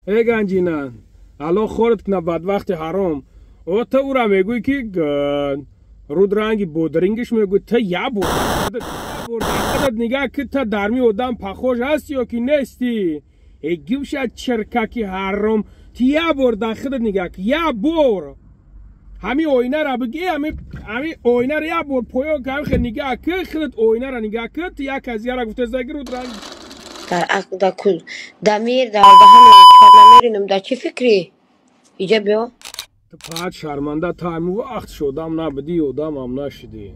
ای گنجینان الان خورد کنه بدبخت حرام او تا او را میگوی که رود رنگی بودرینگش میگوی تا یا بودرد نگاه که تا درمی آدم پخوش هستی یا که نیستی ای گوشت چرککی حرام تیا برده خودت نگاه که یا بور همی آینه را بگی همی آینه را یا بور پویا که هم خود نگاه که خودت آینه را نگاه که تیا کزیه را گفته زگی رود رنگ در کل دمیر در دهن چهارنمرینم در چی فکری؟ ایجا بیا تو پاید شرمنده تا همین وقت شدم نبدی آدم هم نشدی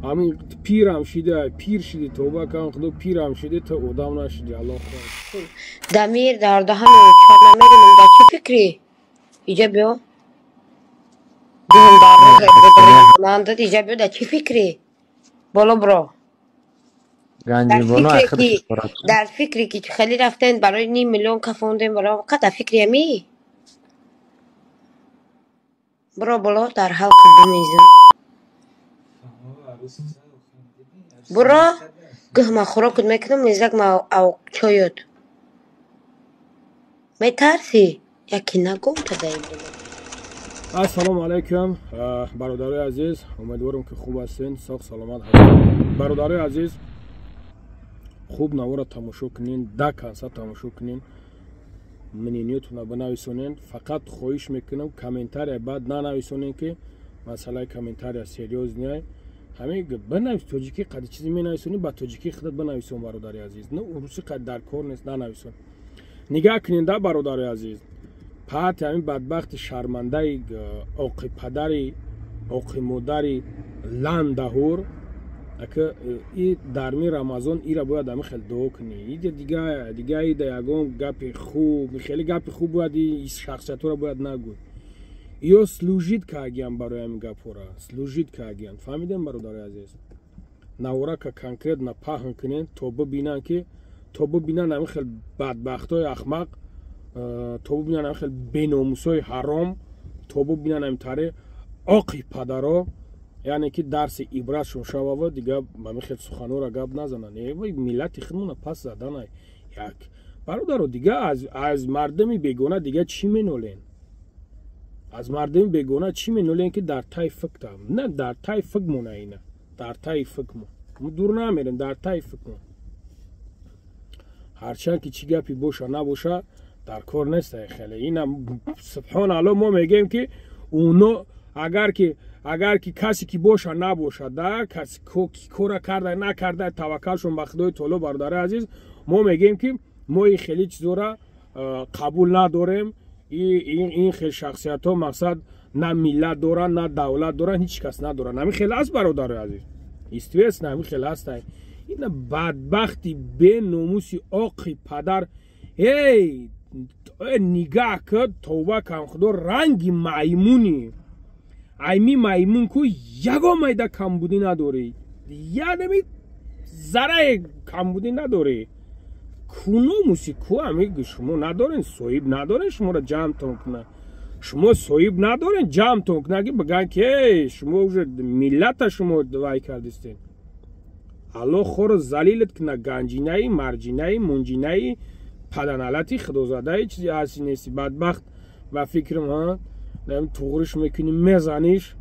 همین پیر هم شده پیر شدی توبه کن خدا پیر هم شدی تا آدم نشدی الله خواهد دمیر در دهن چهارنمرینم در چی فکری؟ ایجا بیا دهن در ایجا بیا در چی فکری؟ بالا برو در فکری که خیلی رفتن برای 9 میلیون کفوندن برای قطع فکری همی برو بالا در حلق بمیزن برو گه ما خوراکت میکنم میزک ما او چایت میترسی یکی نگم تا دایم السلام علیکم برادرای عزیز امیدوارم که خوب هستین ساق سلامت هستین برادرای عزیز خوب نوارا تماشا کنین ده کنسا تماشا کنین منینیتون بنویسونین فقط خواهش میکنم کامنتاری بعد ننویسونین که مثلا کامنتاری سریوز نیای همه بنویس توجیکی قد چیزی مینویسونین با توجیکی خودت بنویسون برادرای عزیز نه روسی قد در کار نیست ننویسون نگاه کنین ده برادرای عزیز پات همین بدبخت شرمنده آقی پدری آقی مادری لندهور که این درمی رمضان ای را باید همه خیلی دعا کنی این دیگه ای دیگون گپ خوب خیلی گپ خوب باید این شخصیت را باید نگوی یا سلوجید که اگیم برای همین گپ را سلوجید که اگیم فهمیدیم برادر عزیز نورا که کنکرت نپاهن کنین تو ببینن که تو ببینن همین خیلی بدبخت های اخمق تو ببینن همین خیلی بیناموس های حرام تو ببینن همین تاره آقی پدرها یعنی که درس عبرتشون شوه دیگه من خیلی سخنو را گپ نزنن وای ملت خودمون پس زدن یک برادر دیگه از مردمی بیگونه دیگه چی مینولین از مردمی بیگونه چی مینولین که در تای فکرم نه در تای فکرمون اینه در تای فکرمون دور نمیریم در تای فکرمون هرچند که چی گپی باشه نباشه در کار نیست خیلی اینم سبحان الله ما میگیم که اونو اگر که کسی که باشه نباشه ده کسی کورا کرده نکرده توکلشون به خدای تعالی برادر عزیز ما میگیم که ما این خیلی چیزا را قبول نداریم این خیلی شخصیت ها مقصد نه ملت دارن نه دولت دارن هیچ کس ندارن همین خیلی است برادر عزیز استویس نه همین خیلی است این بدبختی به ناموسی آقی پدر هی نگاه که توبه کن خدا رنگ میمونی ایمی میمون کو یگا میده کمبودی نداری یعنی ذره کمبودی نداری کونو موسی کو همی شما ندارین صاحب ندارین شما را جمع تون کنه شما صاحب ندارین جمع تون کنه که بگن که شما ملت شما دوای کردستین الله خور زلیلت کنه گنجینه مرجینه منجینه پدنالتی خدازاده چیزی هستی نیستی بدبخت و فکرم ها توغرش میکنی میزنیش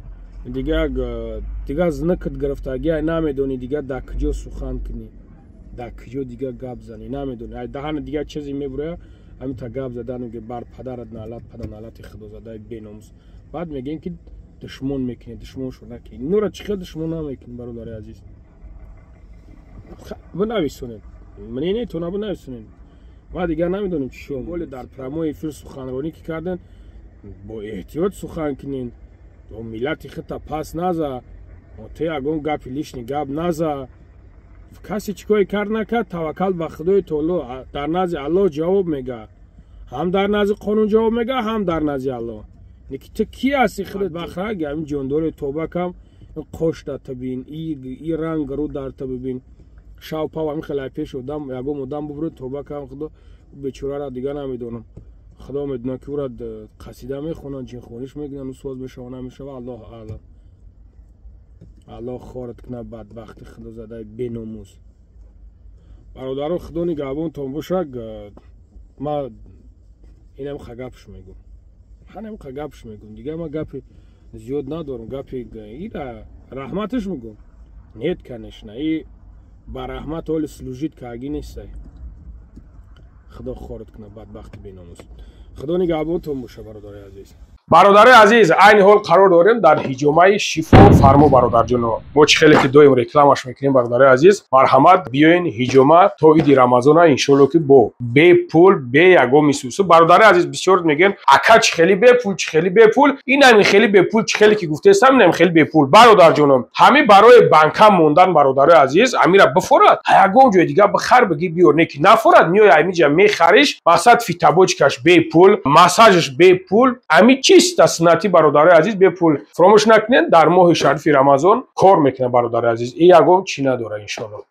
دیگه زنکت گرفتگی نمیدونی دیگه در کجا سخن کنی در کجا دیگه گپ زنی نمیدونی دهن دیگه چیزی میبره همین تا گپ زدن میگه بر پدرت نالت پدرنالت خدا زاده بیناموس بعد میگین که دشمن میکنی دشمن شو نکنی نورا چخه دشمن نمیکنی برادر عزیز بنویسونید منینه تو نبنویسونید ما دیگه نمیدونیم چی شو ولی در پراموی فیلم سخنرانی که کردن با احتیاط سخن کنین دو ملت خطا پاس نزا تو اگون گپی لیشنی گپ نزا کسی چیکاری کار نکرد توکل به خدای تعالی در نزد الله جواب میگه هم در نزد قانون جواب میگه هم در نزد الله نکی تو کی هستی خودت بخره گم جوندور توبه کم قشت تبین ای رنگ رو در تبین شاو پاو هم خلای پیش ودم یگو مدام ببرو توبه کم خدا بیچاره را دیگه نمیدونم خدا میدونه که او را قصیده میخونن جین خونیش میگن و سوز بشه و نمیشه و الله اعلم الله خارت کنه بدبخت خدا زده بیناموس برادر خدا نگهبان تون باشه ما اینم خگپش میگم همین خگپش میگم دیگه ما گپ زیاد ندارم گپ اینا رحمتش میگم نیت کنش نه ای با رحمت اول سلوجیت که اگی نیست خدا خورد کنه بدبخت بیناموس خدا نگهبانتون باشه برادر عزیز برادر عزیز این حال قرار داریم در هجومه شفا فرمو برادر جون ما چه خیلی که دویم رکلامش میکنیم برادر عزیز مرحمت بیاین هجومه تا عید رمضان ان شاءالله که با به پول به یگو میسوسو برادر عزیز بسیار میگن اکا چه خیلی به پول چه خیلی به پول این هم خیلی به پول چه خیلی که گفته استم نم خیلی به پول برادر جونم همین برای بانک موندن برادر عزیز امیرا بفراد یگو جای دیگه بخر بگی بیار نکی نفراد میای امیجا میخریش وسط فیتابوچ کش به پول مساجش به پول امی چیست سنتی برادر عزیز به پول فراموش نکنین در ماه شریف رمضان کار میکنه برادر عزیز این یگو چی نداره ان شاء الله